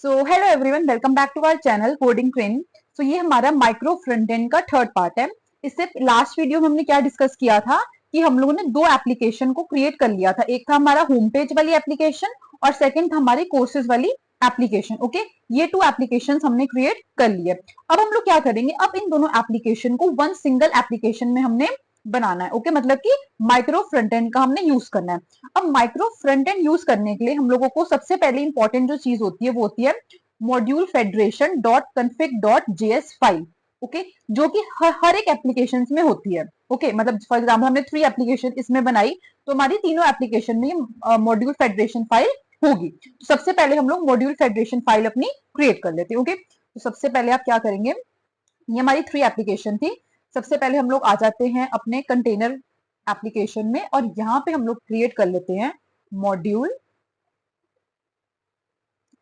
So hello everyone, welcome back to our channel coding training. So ये हमारा micro front end का third part है। इससे last video में हमने क्या डिस्कस किया था कि हम लोगों ने दो एप्लीकेशन को क्रिएट कर लिया था। एक था हमारा होम पेज वाली एप्लीकेशन और सेकंड था हमारी कोर्सेज वाली एप्लीकेशन। ओके, ये टू एप्लीकेशन हमने क्रिएट कर लिए। अब हम लोग क्या करेंगे, अब इन दोनों एप्लीकेशन को वन सिंगल एप्लीकेशन में हमने बनाना है। ओके, मतलब कि माइक्रो फ्रंट एंड का हमने यूज करना है। अब माइक्रो फ्रंट एंड यूज करने के लिए हम लोगों को सबसे पहले इंपॉर्टेंट जो चीज होती है वो होती है module federation dot config dot JS file. Okay, जो कि हर एक एप्लीकेशन में होती है। ओके, मतलब फॉर एग्जाम्पल हमने 3 एप्लीकेशन इसमें बनाई तो हमारी तीनों एप्लीकेशन में मॉड्यूल फेडरेशन फाइल होगी। तो सबसे पहले हम लोग मॉड्यूल फेडरेशन फाइल अपनी क्रिएट कर लेते हैं। ओके, तो सबसे पहले आप क्या करेंगे, ये हमारी 3 एप्लीकेशन थी। सबसे पहले हम लोग आ जाते हैं अपने कंटेनर एप्लीकेशन में और यहाँ पे हम लोग क्रिएट कर लेते हैं module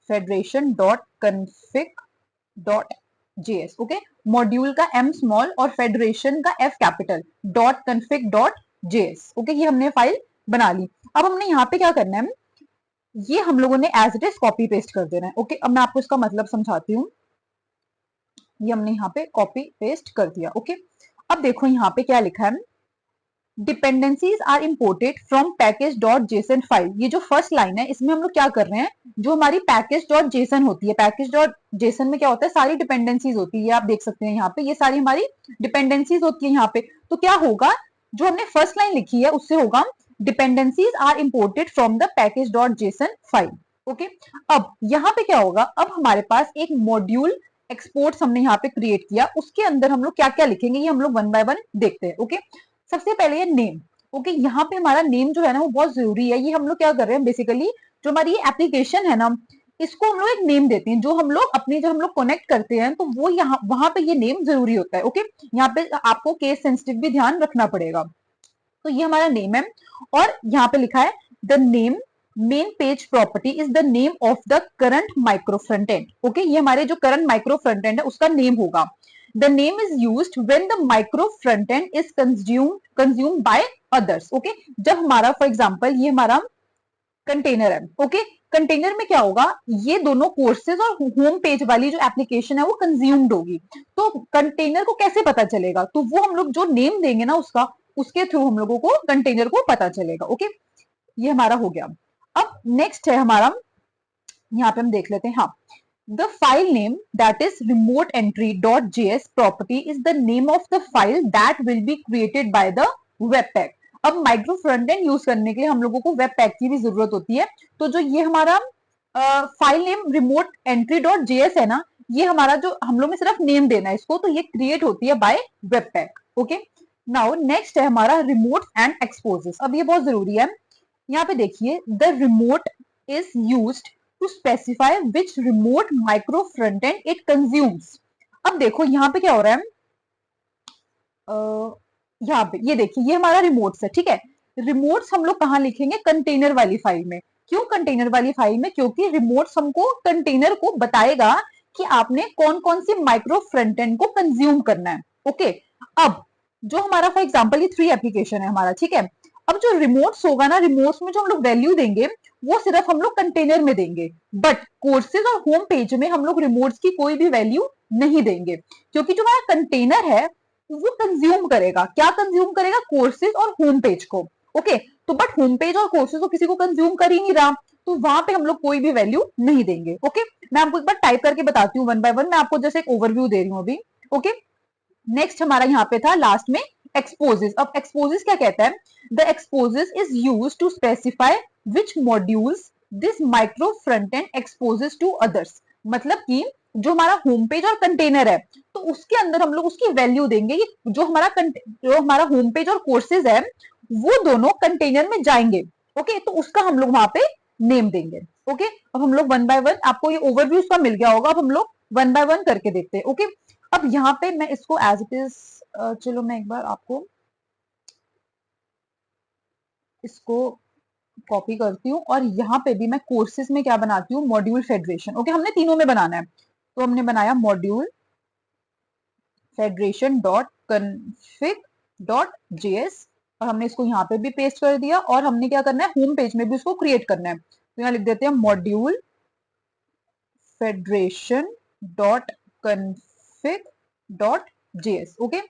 federation dot config dot JS. Okay, module का एम स्मॉल और फेडरेशन का F capital dot config dot JS. Okay, ये हमने फाइल बना ली। अब हमने यहाँ पे क्या करना है, ये हम लोगों ने as it is copy paste कर देना है। ओके, अब मैं आपको इसका मतलब समझाती हूँ। ये हमने यहाँ पे कॉपी पेस्ट कर दिया। ओके, अब देखो यहाँ पे क्या लिखा है, dependencies are imported from package dot JSON file. ये जो फर्स्ट लाइन है इसमें हम लोग क्या कर रहे हैं, जो हमारी पैकेज डॉट जेसन होती है, पैकेज डॉट जेसन में क्या होता है, सारी डिपेंडेंसीज होती है। आप देख सकते हैं यहाँ पे ये सारी हमारी डिपेंडेंसीज होती है यहाँ पे। तो क्या होगा, जो हमने फर्स्ट लाइन लिखी है उससे होगा dependencies are imported from the package dot JSON file. Okay, अब यहाँ पे क्या होगा, अब हमारे पास एक मॉड्यूल एक्सपोर्ट्स हमने यहाँ पे क्रिएट किया, उसके अंदर हम लोग क्या क्या लिखेंगे ये हम लोग वन बाय वन देखते हैं। ओके, सबसे पहले ये नेम। ओके, यहाँ पे हमारा नेम जो है ना वो बहुत जरूरी है। ये हम लोग क्या कर रहे हैं, बेसिकली जो हमारी एप्लीकेशन है ना इसको हम लोग एक नेम देते हैं। जो हम लोग अपनी जब हम लोग कनेक्ट करते हैं तो वो यहाँ वहां पे ये नेम जरूरी होता है। ओके, यहाँ पे आपको केस सेंसिटिव भी ध्यान रखना पड़ेगा। तो ये हमारा नेम है और यहाँ पे लिखा है the name main page property is the name of the current micro front and. Okay, ये हमारे जो करंट माइक्रो फ्रंट एंड है उसका नेम होगा। The name is used when the micro front and is consumed by others. Okay, जब हमारा for example ये हमारा कंटेनर है। ओके, कंटेनर में क्या होगा, ये दोनों कोर्सेज और होम पेज वाली जो एप्लीकेशन है वो कंज्यूम्ड होगी। तो कंटेनर को कैसे पता चलेगा, तो वो हम लोग जो नेम देंगे ना उसका, उसके थ्रू हम लोगों को कंटेनर को पता चलेगा। ओके, ये हमारा हो गया। अब नेक्स्ट है हमारा, यहाँ पे हम देख लेते हैं। हाँ, the file name that is remote entry.js property is the name of the file that will be created by the webpack। अब माइक्रो फ्रंट एंड यूज करने के लिए हम लोगों को वेब पैक की भी जरूरत होती है। तो जो ये हमारा file name remote entry dot JS है ना, ये हमारा जो हम लोग में सिर्फ नेम देना है इसको, तो ये क्रिएट होती है by webpack. Okay, now next है हमारा रिमोट एंड एक्सपोजेस। अब ये बहुत जरूरी है। यहाँ पे देखिए, the remote is used to specify which remote micro front end it consumes. अब देखो यहाँ पे क्या हो रहा है, यहाँ पे ये देखिए ये हमारा रिमोट्स है। ठीक है, रिमोट्स हम लोग कहाँ लिखेंगे, कंटेनर वाली फाइल में। क्यों कंटेनर वाली फाइल में, क्योंकि रिमोट्स हमको कंटेनर को बताएगा कि आपने कौन कौन सी माइक्रो फ्रंट एंड को कंज्यूम करना है। ओके, अब जो हमारा फॉर एग्जाम्पल ये 3 एप्लीकेशन है हमारा। ठीक है, अब जो रिमोट्स होगा ना, रिमोट्स में जो हम लोग वैल्यू देंगे वो सिर्फ हम लोग कंटेनर में देंगे, बट कोर्सेज और होम पेज में हम लोग रिमोट्स की कोई भी वैल्यू नहीं देंगे। क्योंकि जो हमारा कंटेनर है वो कंज्यूम करेगा, क्या कंज्यूम करेगा, कोर्सेज और होम पेज को। ओके, तो बट होम पेज और कोर्सेज तो किसी को कंज्यूम कर ही नहीं रहा, तो वहां पे हम लोग कोई भी वैल्यू नहीं देंगे। ओके, मैं आपको एक बार टाइप करके बताती हूँ वन बाय वन, मैं आपको जैसे एक ओवरव्यू दे रही हूँ अभी। ओके, नेक्स्ट हमारा यहाँ पे था लास्ट में एक्सपोजेस। अब एक्सपोजेस क्या कहता है, the exposes is used to specify which modules this micro front end exposes to others. मतलब कि जो हमारा होम पेज और कंटेनर है तो उसके अंदर हम लोग उसकी वैल्यू देंगे। ये जो हमारा होम पेज और कोर्सेज है वो दोनों कंटेनर में जाएंगे। ओके, तो उसका हम लोग वहां पे नेम देंगे। ओके, अब हम लोग वन बाय वन, आपको ये ओवरव्यू उसका मिल गया होगा, अब हम लोग वन बाय वन करके देखते हैं। ओके, अब यहाँ पे मैं इसको एज इट इज, चलो मैं एक बार आपको इसको कॉपी करती हूँ और यहाँ पे भी मैं कोर्सेज में क्या बनाती हूँ, मॉड्यूल फेडरेशन। ओके, हमने तीनों में बनाना है, तो हमने बनाया module federation dot config dot JS और हमने इसको यहाँ पे भी पेस्ट कर दिया और हमने क्या करना है, होम पेज में भी उसको क्रिएट करना है। तो यहाँ लिख देते हैं module federation dot config dot JS. Okay,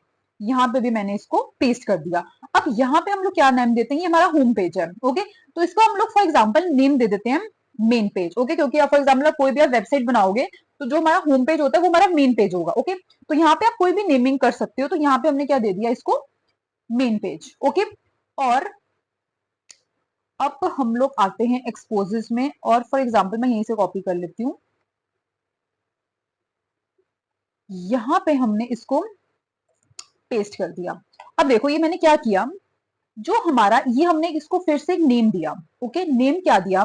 यहाँ पे भी मैंने इसको पेस्ट कर दिया। अब यहाँ पे हम लोग क्या नेम देते हैं, ये हमारा होम पेज है। ओके, तो इसको हम लोग फॉर एग्जांपल नेम दे देते हैं मेन पेज। ओके, क्योंकि आप फॉर एग्जांपल कोई भी आप वेबसाइट बनाओगे तो जो हमारा होम पेज होता है वो हमारा मेन पेज होगा। ओके, तो यहाँ पे आप कोई भी नेमिंग कर सकते हो। तो यहाँ पे हमने क्या दे दिया इसको, मेन पेज। ओके, और अब हम लोग आते हैं एक्सपोजेस में, और फॉर एग्जांपल मैं यहीं से कॉपी कर लेती हूँ। यहाँ पे हमने इसको पेस्ट कर दिया। अब देखो ये मैंने क्या किया, जो हमारा ये हमने इसको फिर से एक नेम दिया। ओके, नेम क्या दिया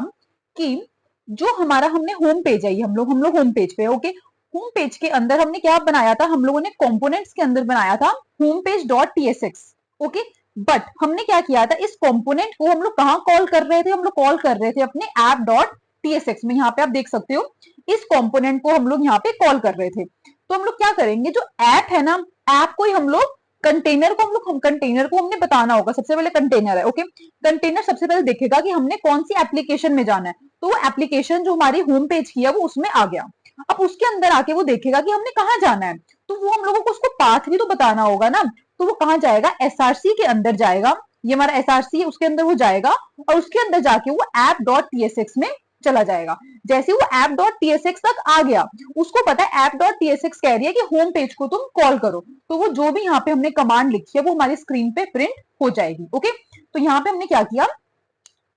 कि जो हमारा हमने होम पेज है, ये हम लोग होम पेज पे। ओके, होम पेज के अंदर हमने क्या बनाया था, हम लोगों ने कंपोनेंट्स के अंदर बनाया था home page dot T S X. Okay, but हमने क्या किया था, इस कंपोनेंट को हम लोग कहाँ कॉल कर रहे थे, हम लोग कॉल कर रहे थे अपने ऐप डॉट टीएसएक्स में। यहाँ पे आप देख सकते हो इस कंपोनेंट को हम लोग यहाँ पे कॉल कर रहे थे। तो हम लोग क्या करेंगे, जो ऐप है ना, ऐप को ही हम लोग कंटेनर को कंटेनर को हमने बताना होगा। सबसे पहले कंटेनर है। ओके, कंटेनर सबसे पहले देखेगा कि हमने कौन सी एप्लीकेशन में जाना है, तो वो एप्लीकेशन जो हमारी होम पेज की है वो उसमें आ गया। अब उसके अंदर आके वो देखेगा कि हमने कहाँ जाना है, तो वो हम लोगों को उसको पाथ भी तो बताना होगा ना। तो वो कहाँ जाएगा, एसआरसी के अंदर जाएगा। ये हमारा एसआरसी है, उसके अंदर वो जाएगा और उसके अंदर जाके वो ऐप डॉट टीएसएक्स में चला जाएगा। जैसे वो ऐप डॉट टीएसएक्स तक आ गया, उसको पता है ऐप डॉट टीएसएक्स कह रही है कि होम पेज को तुम कॉल करो, तो वो जो भी यहाँ पे हमने कमांड लिखी है वो हमारी स्क्रीन पे प्रिंट हो जाएगी। ओके, तो यहाँ पे हमने क्या किया,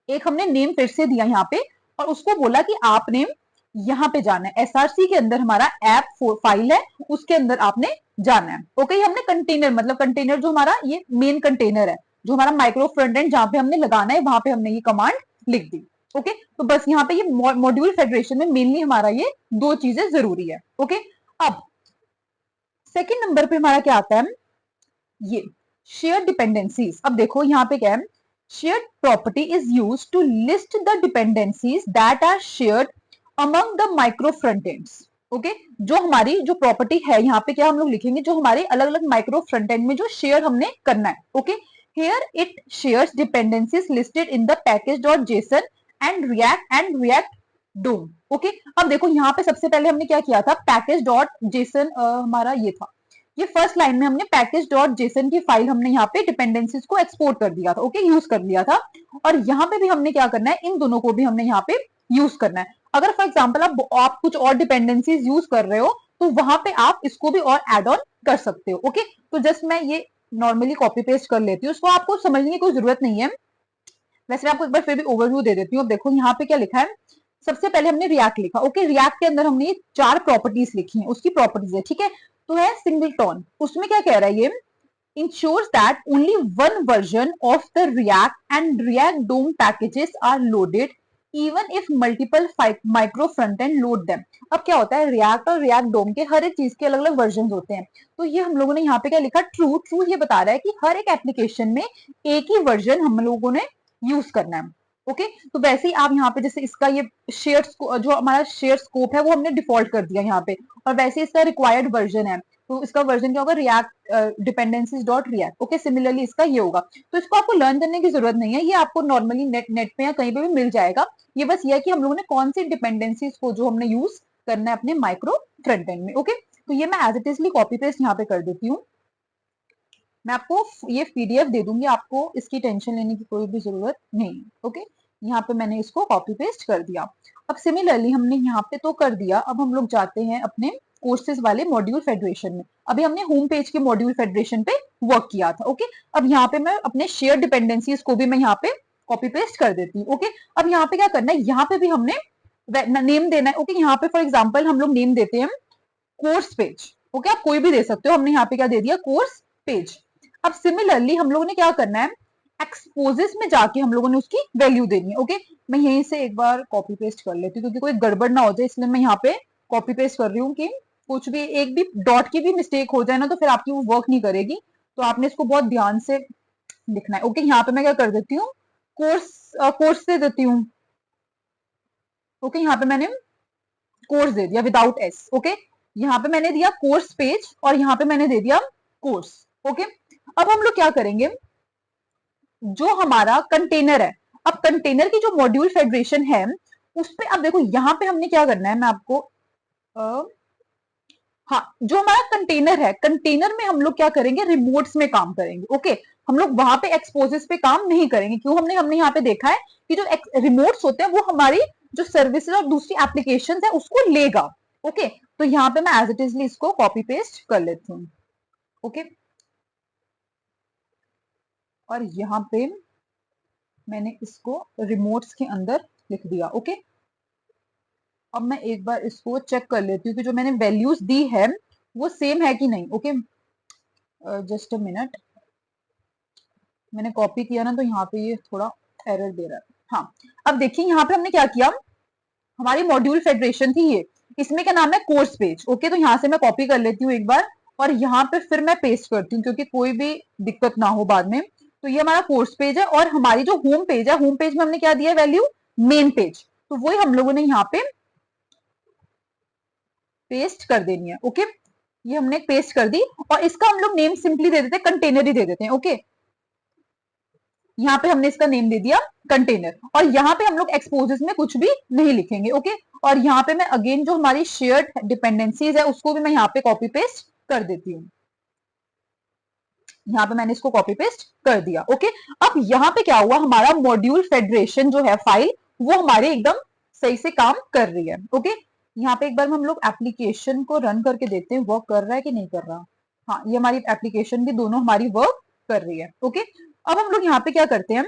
एक हमने नेम फिर से दिया यहाँ पे और उसको बोला कि आपने यहाँ पे जाना है, एसआरसी के अंदर हमारा ऐप फाइल है उसके अंदर आपने जाना है। ओके, ये हमने कंटेनर, मतलब कंटेनर जो हमारा ये मेन कंटेनर है, जो हमारा माइक्रो फ्रंट एंड जहां पे हमने लगाना है वहां पे हमने ये कमांड लिख दी। ओके, तो बस यहाँ पे ये मॉड्यूल फेडरेशन में मेनली हमारा ये दो चीजें जरूरी है। ओके, अब सेकेंड नंबर पे हमारा क्या आता है, ये शेयर डिपेंडेंसीज। अब देखो यहाँ पे क्या है, shared property is used to list the dependencies that are shared among the micro front ends. Okay, जो हमारी जो प्रॉपर्टी है यहाँ पे क्या हम लोग लिखेंगे, जो हमारे अलग अलग माइक्रो फ्रंट एंड में जो शेयर हमने करना है। Okay, here it shares dependencies listed in the package dot JSON and React DOM. Okay, अब देखो यहाँ पे सबसे पहले हमने क्या किया था, पैकेज डॉट जेसन हमारा ये था, ये फर्स्ट लाइन में हमने पैकेज डॉट जेसन की फाइल हमने यहाँ पे डिपेंडेंसीज को एक्सपोर्ट कर दिया था। ओके, यूज कर लिया था, और यहाँ पे भी हमने क्या करना है, इन दोनों को भी हमने यहाँ पे यूज करना है। अगर फॉर एग्जाम्पल आप कुछ और डिपेंडेंसीज यूज कर रहे हो तो वहां पे आप इसको भी और एड ऑन कर सकते हो। ओके, तो जस्ट मैं ये नॉर्मली कॉपी पेस्ट कर लेती हूँ, उसको आपको समझने की कोई जरूरत नहीं है। वैसे मैं आपको एक बार फिर भी ओवरव्यू दे देती हूँ। अब देखो यहाँ पे क्या लिखा है, सबसे पहले हमने रिएक्ट लिखा। ओके, रिएक्ट के अंदर हमने ये 4 प्रॉपर्टीज लिखी हैं, उसकी प्रॉपर्टीज है। ठीक है, तो है सिंगलटन, उसमें क्या कह रहा है, ये ensures that only one version of the React and React DOM packages are loaded even if multiple micro front-end load them। अब क्या होता है, React और React DOM के हर एक चीज के अलग अलग वर्जन होते हैं। तो ये हम लोगों ने यहाँ पे क्या लिखा, ट्रू ये बता रहा है कि हर एक एप्लीकेशन में एक ही वर्जन हम लोगों ने यूज करना है। ओके, तो वैसे ही आप यहाँ पे जैसे इसका ये शेयर जो हमारा शेयर स्कोप है वो हमने डिफॉल्ट कर दिया यहाँ पे, और वैसे इसका रिक्वायर्ड वर्जन है, तो इसका वर्जन क्या होगा, react dependencies dot react. Okay, similarly इसका ये होगा। तो इसको आपको लर्न करने की जरूरत नहीं है, ये आपको नॉर्मली नेट पे या कहीं पे भी मिल जाएगा। ये बस ये है कि हम लोगों ने कौन सी डिपेंडेंसीज को जो हमने यूज करना है अपने माइक्रो फ्रंट एंड में। ओके, तो ये मैं as it easily copy paste यहाँ पे कर देती हूँ। मैं आपको ये पीडीएफ दे दूंगी, आपको इसकी टेंशन लेने की कोई भी जरूरत नहीं। ओके, यहाँ पे मैंने इसको कॉपी पेस्ट कर दिया। अब सिमिलरली हमने यहाँ पे तो कर दिया, अब हम लोग जाते हैं अपने कोर्सेज वाले मॉड्यूल फेडरेशन में। अभी हमने होम पेज के मॉड्यूल फेडरेशन पे वर्क किया था। ओके, अब यहाँ पे मैं अपने शेयर डिपेंडेंसीज को भी मैं यहाँ पे कॉपी पेस्ट कर देती हूँ। ओके, अब यहाँ पे क्या करना है, यहाँ पे भी हमने नेम देना है। ओके, यहाँ पे फॉर एग्जाम्पल हम लोग नेम देते हैं कोर्स पेज। ओके, आप कोई भी दे सकते हो, हमने यहाँ पे क्या दे दिया, कोर्स पेज। अब सिमिलरली हम लोगों ने क्या करना है, एक्सपोजेस में जाके हम लोगों ने उसकी वैल्यू देनी है। ओके, मैं यहीं से एक बार कॉपी पेस्ट कर लेती हूँ क्योंकि कोई गड़बड़ ना हो जाए, इसलिए मैं यहाँ पे कॉपी पेस्ट कर रही हूँ कि कुछ भी एक भी डॉट की भी मिस्टेक हो जाए ना तो फिर आपकी वो वर्क नहीं करेगी। तो आपने इसको बहुत ध्यान से लिखना है। ओके, यहाँ पे मैं क्या कर देती हूँ, कोर्स दे देती हूँ। ओके, यहाँ पे मैंने कोर्स दे दिया विदाउट एस। ओके, यहाँ पे मैंने दिया कोर्स पेज और यहाँ पे मैंने दे दिया कोर्स। ओके, अब हम लोग क्या करेंगे, जो हमारा कंटेनर है, अब कंटेनर की जो मॉड्यूल फेडरेशन है उस पे अब देखो यहाँ पे हमने क्या करना है, मैं आपको हाँ, जो हमारा कंटेनर है, कंटेनर में हम लोग क्या करेंगे, रिमोट्स में काम करेंगे। ओके, हम लोग वहां पे एक्सपोजेस पे काम नहीं करेंगे। क्यों? हमने हमने यहाँ पे देखा है कि जो रिमोट्स होते हैं वो हमारी जो सर्विसेज और दूसरी एप्लीकेशन है उसको लेगा। ओके, तो यहाँ पे मैं एज इट इज इसको कॉपी पेस्ट कर लेती हूँ। ओके, और यहाँ पे मैंने इसको रिमोट्स के अंदर लिख दिया। ओके, अब मैं एक बार इसको चेक कर लेती हूँ कि जो मैंने वैल्यूज दी है वो सेम है कि नहीं। ओके, जस्ट अ मिनट, मैंने कॉपी किया ना तो यहाँ पे ये थोड़ा एरर दे रहा है। हाँ, अब देखिए यहाँ पे हमने क्या किया, हमारी मॉड्यूल फेडरेशन थी ये, इसमें क्या नाम है, कोर्स पेज। ओके, तो यहाँ से मैं कॉपी कर लेती हूँ एक बार और यहाँ पे फिर मैं पेस्ट करती हूँ क्योंकि कोई भी दिक्कत ना हो बाद में। तो ये हमारा कोर्स पेज है और हमारी जो होम पेज है, होम पेज में हमने क्या दिया है वैल्यू, मेन पेज, तो वही हम लोगों ने यहाँ पे पेस्ट कर देनी है। ओके, ये हमने पेस्ट कर दी और इसका हम लोग नेम सिंपली दे देते हैं, कंटेनर ही दे देते हैं। ओके, यहाँ पे हमने इसका नेम दे दिया कंटेनर और यहाँ पे हम लोग एक्सपोजेस में कुछ भी नहीं लिखेंगे। ओके, और यहाँ पे मैं अगेन जो हमारी शेयर्ड डिपेंडेंसीज है उसको भी मैं यहाँ पे कॉपी पेस्ट कर देती हूँ। यहाँ पे मैंने इसको कॉपी पेस्ट कर दिया। ओके, अब यहाँ पे क्या हुआ, हमारा मॉड्यूल फेडरेशन जो है फाइल वो हमारे एकदम सही से काम कर रही है। ओके, यहाँ पे एक बार हम लोग एप्लीकेशन को रन करके देखते हैं वर्क कर रहा है कि नहीं कर रहा। हाँ, ये हमारी एप्लीकेशन भी दोनों हमारी वर्क कर रही है। ओके, अब हम लोग यहाँ पे क्या करते हैं,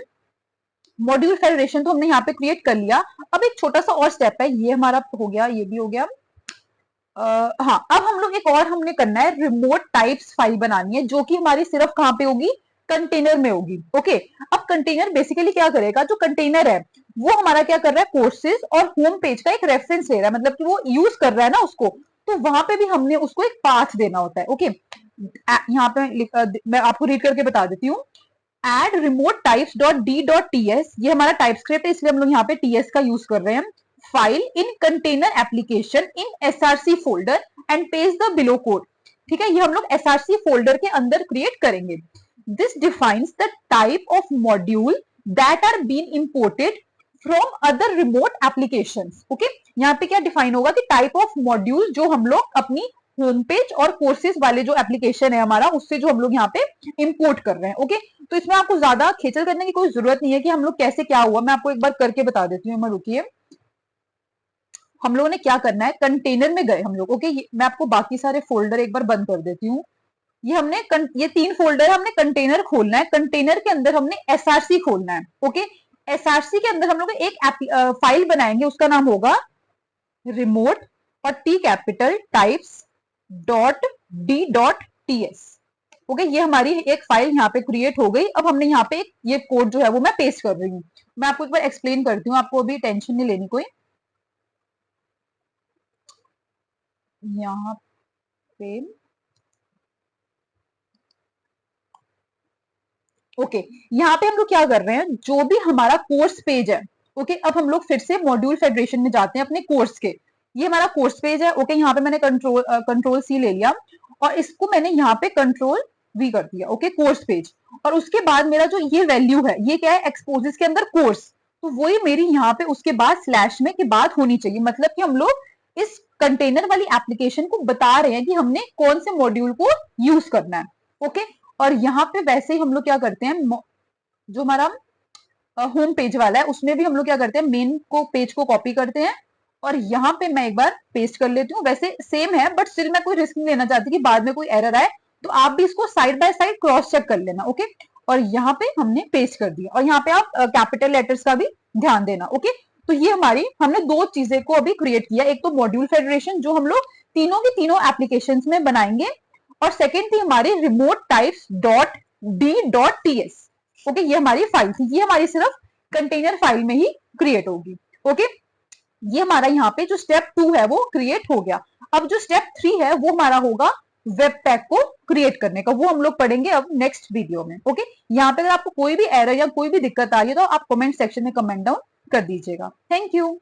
मॉड्यूल फेडरेशन तो हमने यहाँ पे क्रिएट कर लिया। अब एक छोटा सा और स्टेप है, ये हमारा हो गया, ये भी हो गया। हाँ, अब हम लोग एक और हमने करना है, रिमोट टाइप्स फाइल बनानी है जो कि हमारी सिर्फ कहाँ पे होगी, कंटेनर में होगी। ओके, अब कंटेनर बेसिकली क्या करेगा, जो कंटेनर है वो हमारा क्या कर रहा है, कोर्सेज और होम पेज का एक रेफरेंस ले रहा है, मतलब कि वो यूज कर रहा है ना उसको, तो वहां पे भी हमने उसको एक पाथ देना होता है। ओके, यहाँ पे मैं आपको रीड करके बता देती हूँ, add remote types dot d dot t s, ये हमारा टाइप स्क्रिप्ट है इसलिए हम लोग यहाँ पे टीएस का यूज कर रहे हैं। File in container application in SRC folder and paste the below code. ठीक है, ये हम लोग एसआरसी फोल्डर के अंदर क्रिएट करेंगे। This defines the type of module that are been imported from other remote application. Okay, यहाँ पे क्या डिफाइन होगा कि टाइप ऑफ मॉड्यूल जो हम लोग अपनी होम पेज और कोर्सेज वाले जो एप्लीकेशन है हमारा उससे जो हम लोग यहाँ पे इंपोर्ट कर रहे हैं। ओके, तो इसमें आपको ज्यादा खेचल करने की कोई जरूरत नहीं है कि हम लोग कैसे क्या हुआ, मैं आपको एक बार करके बता देती हूँ। मैं रुकिए, हम लोगों ने क्या करना है, कंटेनर में गए हम लोग। ओके, मैं आपको बाकी सारे फोल्डर एक बार बंद कर देती हूँ। ये हमने ये 3 फोल्डर हमने कंटेनर खोलना है, कंटेनर के अंदर हमने एसआरसी खोलना है। ओके, एसआरसी के अंदर हम लोग एक फाइल बनाएंगे, उसका नाम होगा रिमोट और T capital types dot d dot t S. Okay, ये हमारी एक फाइल यहाँ पे क्रिएट हो गई। अब हमने यहाँ पे ये कोड जो है वो मैं पेस्ट कर रही हूँ। मैं आपको एक बार एक्सप्लेन करती हूँ, आपको अभी टेंशन नहीं लेनी कोई। यहाँ पे ओके, यहाँ पे हम लोग क्या कर रहे हैं, जो भी हमारा कोर्स पेज है। ओके, अब हम लोग फिर से मॉड्यूल फेडरेशन में जाते हैं अपने कोर्स के। ये हमारा कोर्स पेज है। ओके, यहाँ पे मैंने कंट्रोल सी ले लिया और इसको मैंने यहाँ पे कंट्रोल वी कर दिया। ओके, कोर्स पेज, और उसके बाद मेरा जो ये वैल्यू है ये क्या है, एक्सपोजेस के अंदर कोर्स, तो वही मेरी यहाँ पे उसके बाद स्लैश में के बाद होनी चाहिए। मतलब कि हम लोग इस कंटेनर वाली एप्लीकेशन को बता रहे हैं कि हमने कौन से मॉड्यूल को यूज करना है। ओके, और यहाँ पे वैसे ही हम लोग क्या करते हैं, जो हमारा होम पेज वाला है उसमें भी हम लोग क्या करते हैं, मेन को पेज को कॉपी करते हैं और यहाँ पे मैं एक बार पेस्ट कर लेती हूँ। वैसे सेम है बट स्टिल मैं कोई रिस्क नहीं लेना चाहती कि बाद में कोई एरर आए, तो आप भी इसको side by side cross check कर लेना। ओके, और यहाँ पे हमने पेस्ट कर दिया और यहाँ पे आप कैपिटल लेटर्स का भी ध्यान देना। ओके, तो ये हमारी हमने 2 चीजें को अभी क्रिएट किया, एक तो मॉड्यूल फेडरेशन जो हम लोग तीनों की तीनों एप्लीकेशन में बनाएंगे, और सेकेंड थी हमारी remote types dot d dot t S. Okay, ये हमारी फाइल थी, ये हमारी सिर्फ कंटेनर फाइल में ही क्रिएट होगी। ओके, ये हमारा यहाँ पे जो स्टेप 2 है वो क्रिएट हो गया। अब जो स्टेप 3 है वो हमारा होगा वेब पैक को क्रिएट करने का, वो हम लोग पढ़ेंगे अब नेक्स्ट वीडियो में। ओके, यहाँ पे अगर आपको कोई भी एरर या कोई भी दिक्कत आ रही है तो आप कमेंट सेक्शन में कमेंट डाउन कर दीजिएगा। Thank you.